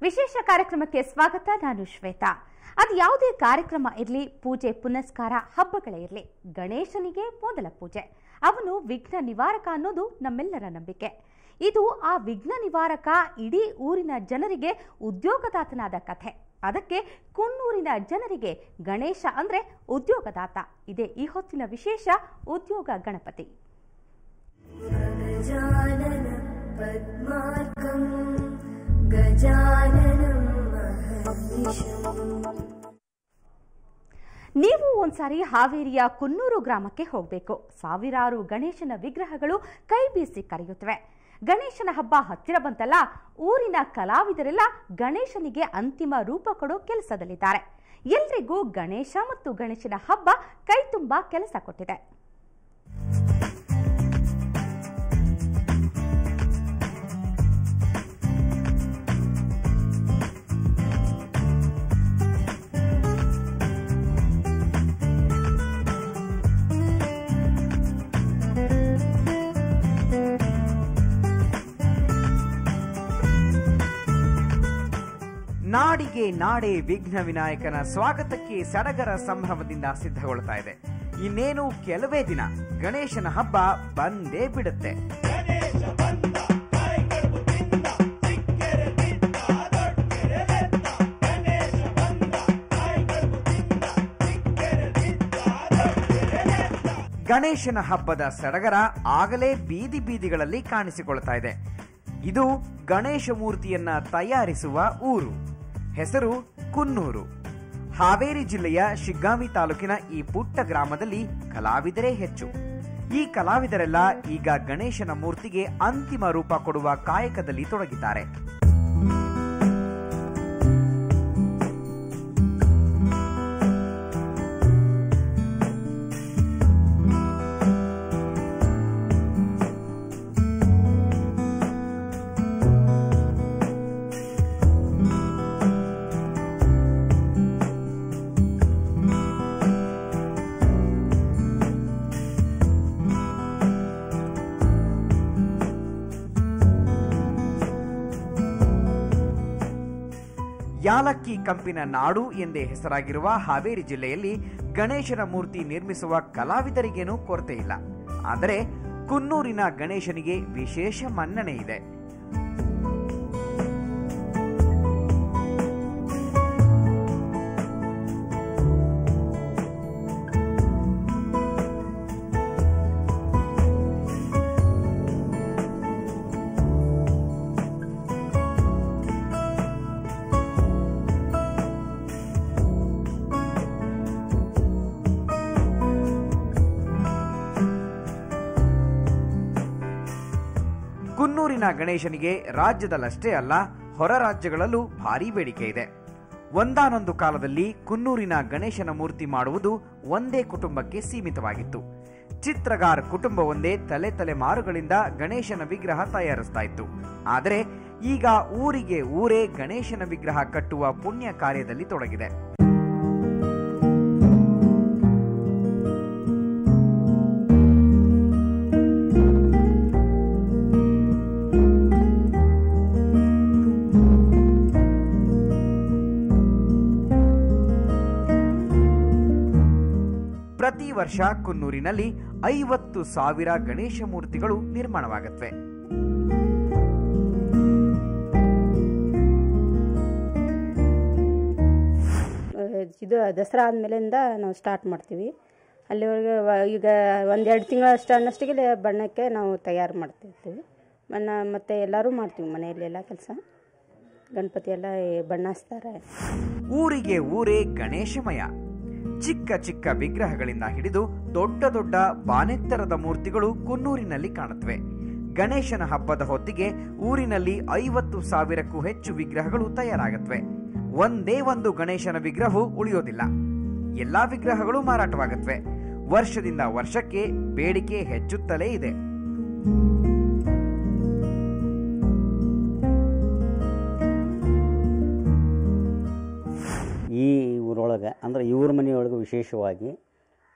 ವಿಶೇಷ ಕಾರ್ಯಕ್ರಮಕ್ಕೆ ಸ್ವಾಗತ. ನಾನು ಶ್ವೇತಾ. ಅದು ಯಾವುದೇ ಕಾರ್ಯಕ್ರಮ ಇರಲಿ, ಪೂಜೆ ಪುನಸ್ಕಾರ ಹಬ್ಬಗಳೇ ಇರಲಿ, ಗಣೇಶನಿಗೆ ಮೊದಲ ಪೂಜೆ. ಅವನು ವಿಘ್ನ ನಿವಾರಕ ಅನ್ನೋದು ನಮ್ಮೆಲ್ಲರ ನಂಬಿಕೆ. ಇದು ಆ ವಿಘ್ನ ನಿವಾರಕ ಇಡೀ ಊರಿನ ಜನರಿಗೆ ಉದ್ಯೋಗದಾತನಾದ ಕಥೆ. ಅದಕ್ಕೆ ಕುನ್ನೂರಿನ ಜನರಿಗೆ ಗಣೇಶ ಅಂದ್ರೆ ಉದ್ಯೋಗದಾತ. ಇದೇ ಈ ಹೊತ್ತಿನ ವಿಶೇಷ ಉದ್ಯೋಗ ಗಣಪತಿ. ನೀವು ಒಂದ್ಸಾರಿ ಹಾವೇರಿಯ ಕುನ್ನೂರು ಗ್ರಾಮಕ್ಕೆ ಹೋಗಬೇಕು. ಸಾವಿರಾರು ಗಣೇಶನ ವಿಗ್ರಹಗಳು ಕೈ ಬೀಸಿ ಕರೆಯುತ್ತವೆ. ಗಣೇಶನ ಹಬ್ಬ ಹತ್ತಿರ ಬಂತಲ್ಲ, ಊರಿನ ಕಲಾವಿದರೆಲ್ಲ ಗಣೇಶನಿಗೆ ಅಂತಿಮ ರೂಪ ಕೊಡೋ ಕೆಲಸದಲ್ಲಿದ್ದಾರೆ. ಎಲ್ರಿಗೂ ಗಣೇಶ ಮತ್ತು ಗಣೇಶನ ಹಬ್ಬ ಕೈ ತುಂಬಾ ಕೆಲಸ ಕೊಟ್ಟಿದೆ. ನಾಡಿಗೆ ನಾಡೆ ವಿಘ್ನ ವಿನಾಯಕನ ಸ್ವಾಗತಕ್ಕೆ ಸಡಗರ ಸಂಭ್ರಮದಿಂದ ಸಿದ್ಧಗೊಳ್ತಾ ಇದೆ. ಇನ್ನೇನು ಕೆಲವೇ ದಿನ ಗಣೇಶನ ಹಬ್ಬ ಬಂದೇ ಬಿಡುತ್ತೆ. ಗಣೇಶನ ಹಬ್ಬದ ಸಡಗರ ಆಗಲೇ ಬೀದಿ ಬೀದಿಗಳಲ್ಲಿ ಕಾಣಿಸಿಕೊಳ್ತಾ ಇದೆ. ಇದು ಗಣೇಶ ಮೂರ್ತಿಯನ್ನ ತಯಾರಿಸುವ ಊರು. ಹೆಸರು ಕುನ್ನೂರು. ಹಾವೇರಿ ಜಿಲ್ಲೆಯ ಶಿಗ್ಗಾಂವಿ ತಾಲೂಕಿನ ಈ ಪುಟ್ಟ ಗ್ರಾಮದಲ್ಲಿ ಕಲಾವಿದರೇ ಹೆಚ್ಚು. ಈ ಕಲಾವಿದರೆಲ್ಲ ಈಗ ಗಣೇಶನ ಮೂರ್ತಿಗೆ ಅಂತಿಮ ರೂಪ ಕೊಡುವ ಕಾಯಕದಲ್ಲಿ ತೊಡಗಿದ್ದಾರೆ. ಯಾಲಕ್ಕಿ ಕಂಪಿನ ನಾಡು ಎಂದೇ ಹೆಸರಾಗಿರುವ ಹಾವೇರಿ ಜಿಲ್ಲೆಯಲ್ಲಿ ಗಣೇಶನ ಮೂರ್ತಿ ನಿರ್ಮಿಸುವ ಕಲಾವಿದರಿಗೇನೂ ಕೊರತೆ ಇಲ್ಲ. ಆದರೆ ಕುನ್ನೂರಿನ ಗಣೇಶನಿಗೆ ವಿಶೇಷ ಮನ್ನಣೆ ಇದೆ. ಕುನ್ನೂರಿನ ಗಣೇಶನಿಗೆ ರಾಜ್ಯದಲ್ಲಷ್ಟೇ ಅಲ್ಲ, ಹೊರ ರಾಜ್ಯಗಳಲ್ಲೂ ಭಾರೀ ಬೇಡಿಕೆ ಇದೆ. ಒಂದಾನೊಂದು ಕಾಲದಲ್ಲಿ ಕುನ್ನೂರಿನ ಗಣೇಶನ ಮೂರ್ತಿ ಮಾಡುವುದು ಒಂದೇ ಕುಟುಂಬಕ್ಕೆ ಸೀಮಿತವಾಗಿತ್ತು. ಚಿತ್ರಗಾರ್ ಕುಟುಂಬವೊಂದೇ ತಲೆಮಾರುಗಳಿಂದ ಗಣೇಶನ ವಿಗ್ರಹ ತಯಾರಿಸ್ತಾ ಇತ್ತು. ಆದರೆ ಈಗ ಊರಿಗೆ ಊರೇ ಗಣೇಶನ ವಿಗ್ರಹ ಕಟ್ಟುವ ಪುಣ್ಯ ಕಾರ್ಯದಲ್ಲಿ ತೊಡಗಿದೆ. ಪ್ರತಿ ವರ್ಷ ಕುನ್ನೂರಿನಲ್ಲಿ 50,000 ಗಣೇಶ ಮೂರ್ತಿಗಳು ನಿರ್ಮಾಣವಾಗುತ್ತವೆ. ಇದು ದಸರಾ ಆದಮೇಲಿಂದ ನಾವು ಸ್ಟಾರ್ಟ್ ಮಾಡ್ತೀವಿ. ಅಲ್ಲಿವರೆಗೆ ಈಗ 1-2 ತಿಂಗಳು ಅನ್ನಷ್ಟಿಗೆ ಬಣ್ಣಕ್ಕೆ ನಾವು ತಯಾರು ಮಾಡ್ತಿರ್ತೀವಿ. ಮತ್ತು ಎಲ್ಲರೂ ಮಾಡ್ತೀವಿ ಮನೆಯಲ್ಲಿ ಎಲ್ಲ ಕೆಲಸ. ಗಣಪತಿ ಎಲ್ಲ ಬಣ್ಣ ಹಚ್ತಾರೆ. ಊರಿಗೆ ಊರೇ ಗಣೇಶಮಯ. ಚಿಕ್ಕ ಚಿಕ್ಕ ವಿಗ್ರಹಗಳಿಂದ ಹಿಡಿದು ದೊಡ್ಡ ದೊಡ್ಡ ಬಾನೆತ್ತರದ ಮೂರ್ತಿಗಳು ಕುನ್ನೂರಿನಲ್ಲಿ ಕಾಣುತ್ತವೆ. ಗಣೇಶನ ಹಬ್ಬದ ಹೊತ್ತಿಗೆ ಊರಿನಲ್ಲಿ 50,000ಕ್ಕೂ ಹೆಚ್ಚು ವಿಗ್ರಹಗಳು ತಯಾರಾಗುತ್ತವೆ. ಒಂದೇ ಒಂದು ಗಣೇಶನ ವಿಗ್ರಹವು ಉಳಿಯೋದಿಲ್ಲ. ಎಲ್ಲಾ ವಿಗ್ರಹಗಳು ಮಾರಾಟವಾಗುತ್ತವೆ. ವರ್ಷದಿಂದ ವರ್ಷಕ್ಕೆ ಬೇಡಿಕೆ ಹೆಚ್ಚುತ್ತಲೇ ಇದೆ. ಈ ಊರೊಳಗೆ ಅಂದರೆ ಇವ್ರ ಮನೆಯೊಳಗೆ ವಿಶೇಷವಾಗಿ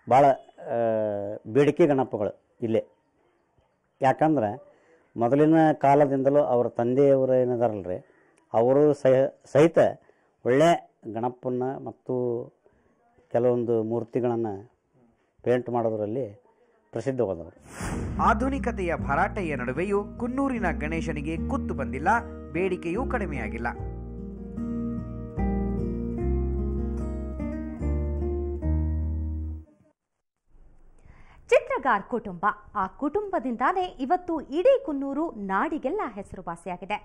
ಭಾಳ ಬೇಡಿಕೆ ಗಣಪಗಳು ಇಲ್ಲೇ. ಯಾಕಂದ್ರೆ ಮೊದಲಿನ ಕಾಲದಿಂದಲೂ ಅವರ ತಂದೆಯವರು ಏನಿದಾರಲ್ರಿ ಅವರು ಸಹಿತ ಒಳ್ಳೆಯ ಗಣಪನ ಮತ್ತು ಕೆಲವೊಂದು ಮೂರ್ತಿಗಳನ್ನು ಪೇಂಟ್ ಮಾಡೋದರಲ್ಲಿ ಪ್ರಸಿದ್ಧವಾದವರು. ಆಧುನಿಕತೆಯ ಭರಾಟೆಯ ನಡುವೆಯೂ ಕುನ್ನೂರಿನ ಗಣೇಶನಿಗೆ ಕುತ್ತು ಬಂದಿಲ್ಲ, ಬೇಡಿಕೆಯೂ ಕಡಿಮೆಯಾಗಿಲ್ಲ. ಚಿತ್ರಗಾರ್ ಕುಟುಂಬ, ಆ ಕುಟುಂಬದಿಂದಾನೇ ಇವತ್ತು ಇಡೀ ಕುನ್ನೂರು ನಾಡಿಗೆಲ್ಲ ಹೆಸರುವಾಸಿಯಾಗಿದೆ.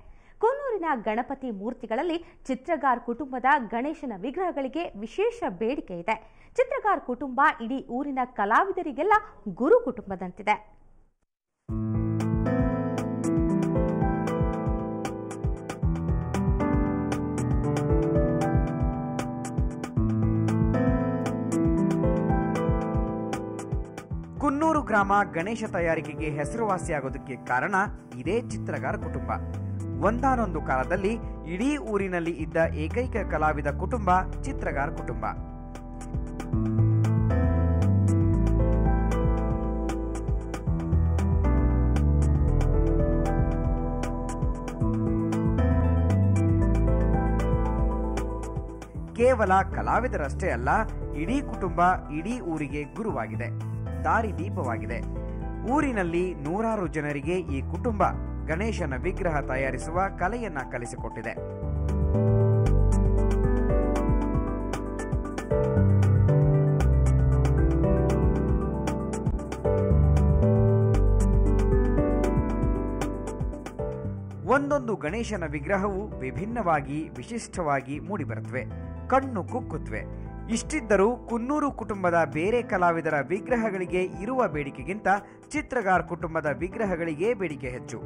ಕುನ್ನೂರಿನ ಗಣಪತಿ ಮೂರ್ತಿಗಳಲ್ಲಿ ಚಿತ್ರಗಾರ್ ಕುಟುಂಬದ ಗಣೇಶನ ವಿಗ್ರಹಗಳಿಗೆ ವಿಶೇಷ ಬೇಡಿಕೆ ಇದೆ. ಚಿತ್ರಗಾರ್ ಕುಟುಂಬ ಇಡೀ ಊರಿನ ಕಲಾವಿದರಿಗೆಲ್ಲ ಗುರು ಕುಟುಂಬದಂತಿದೆ. ಕುನ್ನೂರು ಗ್ರಾಮ ಗಣೇಶ ತಯಾರಿಕೆಗೆ ಹೆಸರುವಾಸಿಯಾಗೋದಕ್ಕೆ ಕಾರಣ ಇದೇ ಚಿತ್ರಗಾರ್ ಕುಟುಂಬ. ಒಂದಾನೊಂದು ಕಾಲದಲ್ಲಿ ಇಡೀ ಊರಿನಲ್ಲಿ ಇದ್ದ ಏಕೈಕ ಕಲಾವಿದ ಕುಟುಂಬ ಚಿತ್ರಗಾರ್ ಕುಟುಂಬ. ಕೇವಲ ಕಲಾವಿದರಷ್ಟೇ ಅಲ್ಲ, ಇಡೀ ಕುಟುಂಬ ಇಡೀ ಊರಿಗೆ ಗುರುವಾಗಿದೆ, ದಾರಿದೀಪವಾಗಿದೆ. ಊರಿನಲ್ಲಿ ನೂರಾರು ಜನರಿಗೆ ಈ ಕುಟುಂಬ ಗಣೇಶನ ವಿಗ್ರಹ ತಯಾರಿಸುವ ಕಲೆಯನ್ನ ಕಲಿಸಿಕೊಟ್ಟಿದೆ. ಒಂದೊಂದು ಗಣೇಶನ ವಿಗ್ರಹವು ವಿಭಿನ್ನವಾಗಿ ವಿಶಿಷ್ಟವಾಗಿ ಮೂಡಿಬರುತ್ತವೆ, ಕಣ್ಣು ಕುಕ್ಕುತ್ತವೆ. ಇಷ್ಟಿದ್ದರೂ ಕುನ್ನೂರು ಕುಟುಂಬದ ಬೇರೆ ಕಲಾವಿದರ ವಿಗ್ರಹಗಳಿಗೆ ಇರುವ ಬೇಡಿಕೆಗಿಂತ ಚಿತ್ರಗಾರ್ ಕುಟುಂಬದ ವಿಗ್ರಹಗಳಿಗೆ ಬೇಡಿಕೆ ಹೆಚ್ಚು.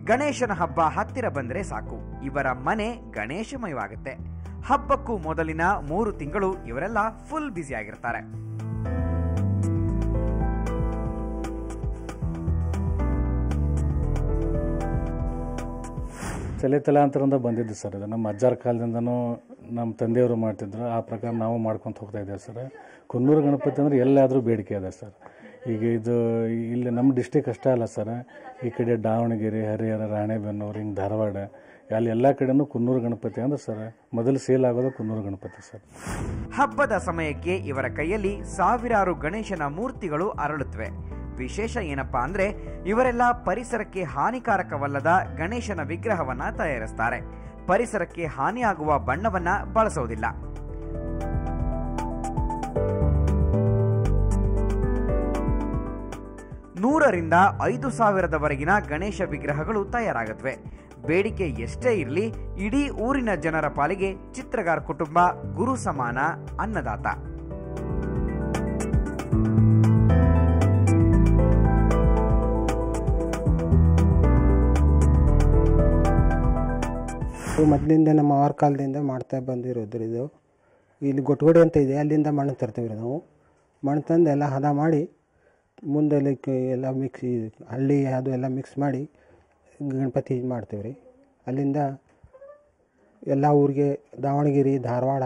ಗಣೇಶನ ಹಬ್ಬ ಹತ್ತಿರ ಬಂದರೆ ಸಾಕು, ಇವರ ಮನೆ ಗಣೇಶಮಯವಾಗುತ್ತೆ. ಹಬ್ಬಕ್ಕೂ ಮೊದಲಿನ 3 ತಿಂಗಳು ಇವರೆಲ್ಲ ಫುಲ್ ಬ್ಯುಸಿ ಆಗಿರ್ತಾರೆ. ತಲಾಂತರದಿಂದ ಬಂದಿದ್ದು ಸರ್. ಇದು ನಮ್ಮ ಅಜ್ಜಾರ ಕಾಲದಿಂದನೂ ನಮ್ಮ ತಂದೆಯವರು ಮಾಡ್ತಿದ್ರು, ಆ ಪ್ರಕಾರ ನಾವು ಮಾಡ್ಕೊತ ಹೋಗ್ತಾ ಇದ್ದೇವೆ ಸರ್. ಕುನ್ನೂರು ಗಣಪತಿ ಅಂದರೆ ಎಲ್ಲಾದರೂ ಬೇಡಿಕೆ ಇದೆ ಸರ್. ಈಗ ಇದು ಇಲ್ಲಿ ನಮ್ಮ ಡಿಸ್ಟಿಕ್ ಅಷ್ಟೇ ಅಲ್ಲ ಸರ್, ಈ ಕಡೆ ದಾವಣಗೆರೆ, ಹರಿಹರ, ರಾಣೆಬೆನ್ನೂರು, ಹಿಂಗೆ ಧಾರವಾಡ, ಅಲ್ಲಿ ಎಲ್ಲ ಕಡೆನೂ ಕುನ್ನೂರು ಗಣಪತಿ ಅಂದ್ರೆ ಸರ್ ಮೊದಲು ಸೇಲ್ ಆಗೋದು ಕುನ್ನೂರು ಗಣಪತಿ ಸರ್. ಹಬ್ಬದ ಸಮಯಕ್ಕೆ ಇವರ ಕೈಯಲ್ಲಿ ಸಾವಿರಾರು ಗಣೇಶನ ಮೂರ್ತಿಗಳು ಅರಳುತ್ತವೆ. ವಿಶೇಷ ಏನಪ್ಪಾ ಅಂದ್ರೆ ಇವರೆಲ್ಲ ಪರಿಸರಕ್ಕೆ ಹಾನಿಕಾರಕವಲ್ಲದ ಗಣೇಶನ ವಿಗ್ರಹವನ್ನ ತಯಾರಿಸ್ತಾರೆ. ಪರಿಸರಕ್ಕೆ ಹಾನಿಯಾಗುವ ಬಣ್ಣವನ್ನ ಬಳಸೋದಿಲ್ಲ. ನೂರರಿಂದ 5,000ದವರೆಗಿನ ಗಣೇಶ ವಿಗ್ರಹಗಳು ತಯಾರಾಗುತ್ತವೆ. ಬೇಡಿಕೆ ಎಷ್ಟೇ ಇರಲಿ, ಇಡೀ ಊರಿನ ಜನರ ಪಾಲಿಗೆ ಚಿತ್ರಗಾರ್ ಕುಟುಂಬ ಗುರು ಸಮಾನ, ಅನ್ನದಾತ. ಮೊದಲಿಂದ ನಮ್ಮ ಅವರ ಕಾಲದಿಂದ ಮಾಡ್ತಾ ಬಂದಿರೋದು. ಇದು ಇಲ್ಲಿ ಗೊಟ್ಟಗೋಡೆ ಅಂತ ಇದೆ, ಅಲ್ಲಿಂದ ಮಣ್ಣು ತರ್ತೀವಿ ರೀ ನಾವು. ಮಣ್ಣು ತಂದು ಎಲ್ಲ ಹದ ಮಾಡಿ ಮುಂದೆ ಎಲ್ಲ ಮಿಕ್ಸಿ ಹಳ್ಳಿ ಅದು ಎಲ್ಲ ಮಿಕ್ಸ್ ಮಾಡಿ ಗಣಪತಿ ಮಾಡ್ತೀವಿ ರೀ. ಅಲ್ಲಿಂದ ಎಲ್ಲ ಊರಿಗೆ ದಾವಣಗೆರೆ, ಧಾರವಾಡ,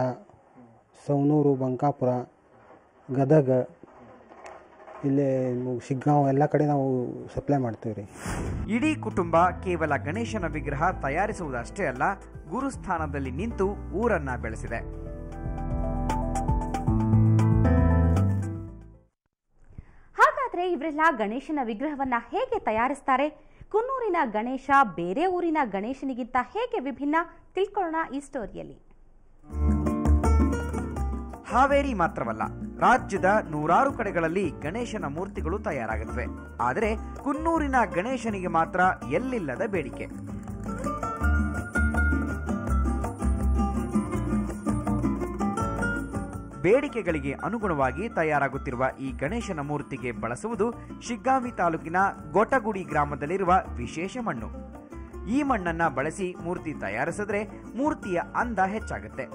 ಸವಣೂರು, ಬಂಕಾಪುರ, ಗದಗ, ಇಲ್ಲೇ ಶಿಗ್ಗಾಂವ್ ಎಲ್ಲ ಕಡೆ ನಾವು ಸಪ್ಲೈ ಮಾಡ್ತೀವಿ ರೀ. ಇಡೀ ಕುಟುಂಬ ಕೇವಲ ಗಣೇಶನ ವಿಗ್ರಹ ತಯಾರಿಸುವುದಷ್ಟೇ ಅಲ್ಲ, ಗುರುಸ್ಥಾನದಲ್ಲಿ ನಿಂತು ಊರನ್ನ ಬೆಳೆಸಿದೆ. ಹಾಗಾದ್ರೆ ಇವರೆಲ್ಲ ಗಣೇಶನ ವಿಗ್ರಹವನ್ನ ಹೇಗೆ ತಯಾರಿಸ್ತಾರೆ? ಕುನ್ನೂರಿನ ಗಣೇಶ ಬೇರೆ ಊರಿನ ಗಣೇಶನಿಗಿಂತ ಹೇಗೆ ವಿಭಿನ್ನ? ತಿಳ್ಕೊಳ್ಳೋಣ ಈ ಸ್ಟೋರಿಯಲ್ಲಿ. ಹಾವೇರಿ ಮಾತ್ರವಲ್ಲ, ರಾಜ್ಯದ ನೂರಾರು ಕಡೆಗಳಲ್ಲಿ ಗಣೇಶನ ಮೂರ್ತಿಗಳು ತಯಾರಾಗುತ್ತವೆ. ಆದರೆ ಕುನ್ನೂರಿನ ಗಣೇಶನಿಗೆ ಮಾತ್ರ ಎಲ್ಲಿಲ್ಲದ ಬೇಡಿಕೆ. ಬೇಡಿಕೆಗಳಿಗೆ ಅನುಗುಣವಾಗಿ ತಯಾರಾಗುತ್ತಿರುವ ಈ ಗಣೇಶನ ಮೂರ್ತಿಗೆ ಬಳಸುವುದು ಶಿಗ್ಗಾಂವಿ ತಾಲೂಕಿನ ಗೊಟಗುಡಿ ಗ್ರಾಮದಲ್ಲಿರುವ ವಿಶೇಷ ಮಣ್ಣು. ಈ ಮಣ್ಣನ್ನ ಬಳಸಿ ಮೂರ್ತಿ ತಯಾರಿಸಿದ್ರೆ ಮೂರ್ತಿಯ ಅಂದ ಹೆಚ್ಚಾಗುತ್ತೆ.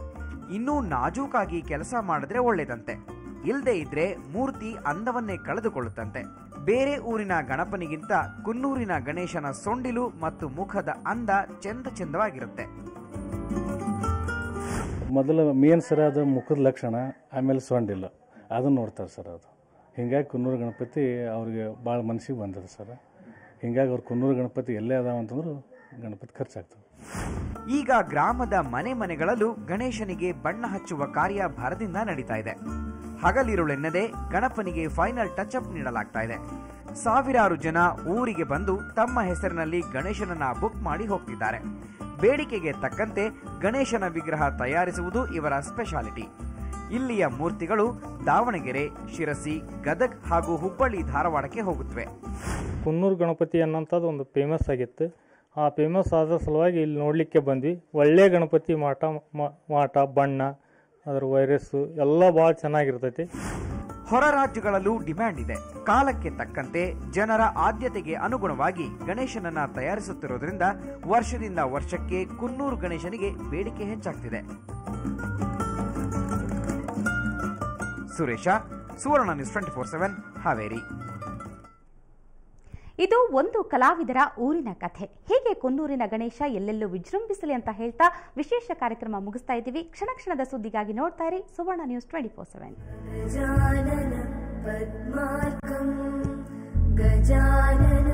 ಇನ್ನೂ ನಾಜೂಕಾಗಿ ಕೆಲಸ ಮಾಡಿದ್ರೆ ಒಳ್ಳೆಯದಂತೆ. ಇಲ್ಲದೆ ಇದ್ರೆ ಮೂರ್ತಿ ಅಂದವನ್ನೇ ಕಳೆದುಕೊಳ್ಳುತ್ತಂತೆ. ಬೇರೆ ಊರಿನ ಗಣಪನಿಗಿಂತ ಕುನ್ನೂರಿನ ಗಣೇಶನ ಸೊಂಡಿಲು ಮತ್ತು ಮುಖದ ಅಂದ ಚೆಂದವಾಗಿರುತ್ತೆ. ಮೊದಲು ಮೇನ್ ಸರ್ ಅದು ಮುಖದ ಲಕ್ಷಣ, ಆಮೇಲೆ ಸೊಂಡಿಲ್ಲ ಅದನ್ನು ನೋಡ್ತಾರೆ ಸರ್. ಅದು ಹಿಂಗಾಗಿ ಕುನ್ನೂರು ಗಣಪತಿ ಅವ್ರಿಗೆ ಭಾಳ ಮನಸ್ಸಿಗೆ ಬಂದದ ಸರ್. ಹಿಂಗಾಗಿ ಅವ್ರು ಕುನ್ನೂರು ಗಣಪತಿ ಎಲ್ಲೇ ಅದಾವ ಅಂತಂದ್ರು ಗಣಪತಿ ಖರ್ಚಾಗ್ತದೆ. ಈಗ ಗ್ರಾಮದ ಮನೆ ಮನೆಗಳಲ್ಲೂ ಗಣೇಶನಿಗೆ ಬಣ್ಣ ಹಚ್ಚುವ ಕಾರ್ಯ ಭರದಿಂದ ನಡೀತಾ ಇದೆ. ಹಗಲಿರುಳೆನ್ನದೆ ಗಣಪನಿಗೆ ಫೈನಲ್ ಟಚ್ ಅಪ್ ನೀಡಲಾಗ್ತಾ ಇದೆ. ಸಾವಿರಾರು ಜನ ಊರಿಗೆ ಬಂದು ತಮ್ಮ ಹೆಸರಿನಲ್ಲಿ ಗಣೇಶನನ್ನ ಬುಕ್ ಮಾಡಿ ಹೋಗ್ತಿದ್ದಾರೆ. ಬೇಡಿಕೆಗೆ ತಕ್ಕಂತೆ ಗಣೇಶನ ವಿಗ್ರಹ ತಯಾರಿಸುವುದು ಇವರ ಸ್ಪೆಷಾಲಿಟಿ. ಇಲ್ಲಿಯ ಮೂರ್ತಿಗಳು ದಾವಣಗೆರೆ, ಶಿರಸಿ, ಗದಗ್ ಹಾಗೂ ಹುಬ್ಬಳ್ಳಿ, ಧಾರವಾಡಕ್ಕೆ ಹೋಗುತ್ತವೆ. ಕುನ್ನೂರು ಗಣಪತಿ ಅನ್ನೋಂಥದ್ದು ಒಂದು ಫೇಮಸ್ ಆಗಿತ್ತು. ಆ ಫೇಮಸ್ ಆದ ಸಲುವಾಗಿ ಇಲ್ಲಿ ನೋಡಲಿಕ್ಕೆ ಬಂದ್ವಿ. ಒಳ್ಳೆ ಗಣಪತಿ ಮಾಟ ಬಣ್ಣ, ಅದರ ವೈರಸ್ಸು ಎಲ್ಲ ಭಾಳ ಚೆನ್ನಾಗಿರ್ತೈತಿ. ಹೊರ ರಾಜ್ಯಗಳಲ್ಲೂ ಡಿಮ್ಯಾಂಡ್ ಇದೆ. ಕಾಲಕ್ಕೆ ತಕ್ಕಂತೆ ಜನರ ಆದ್ಯತೆಗೆ ಅನುಗುಣವಾಗಿ ಗಣೇಶನನ್ನ ತಯಾರಿಸುತ್ತಿರುವುದರಿಂದ ವರ್ಷದಿಂದ ವರ್ಷಕ್ಕೆ ಕುನ್ನೂರು ಗಣೇಶನಿಗೆ ಬೇಡಿಕೆ ಹೆಚ್ಚಾಗ್ತಿದೆ. ಸುರೇಶ, ಸುವರ್ಣ ನ್ಯೂಸ್ 24/7, ಹಾವೇರಿ. ಇದು ಒಂದು ಕಲಾವಿದರ ಊರಿನ ಕಥೆ. ಹೀಗೆ ಕುನ್ನೂರಿನ ಗಣೇಶ ಎಲ್ಲೆಲ್ಲೂ ವಿಜೃಂಭಿಸಲಿ ಅಂತ ಹೇಳ್ತಾ ವಿಶೇಷ ಕಾರ್ಯಕ್ರಮ ಮುಗಿಸ್ತಾ ಇದ್ದೀವಿ. ಕ್ಷಣ ಕ್ಷಣದ ಸುದ್ದಿಗಾಗಿ ನೋಡ್ತಾ ಇರಿ ಸುವರ್ಣ ನ್ಯೂಸ್ 24/7. ಗಜಾನನ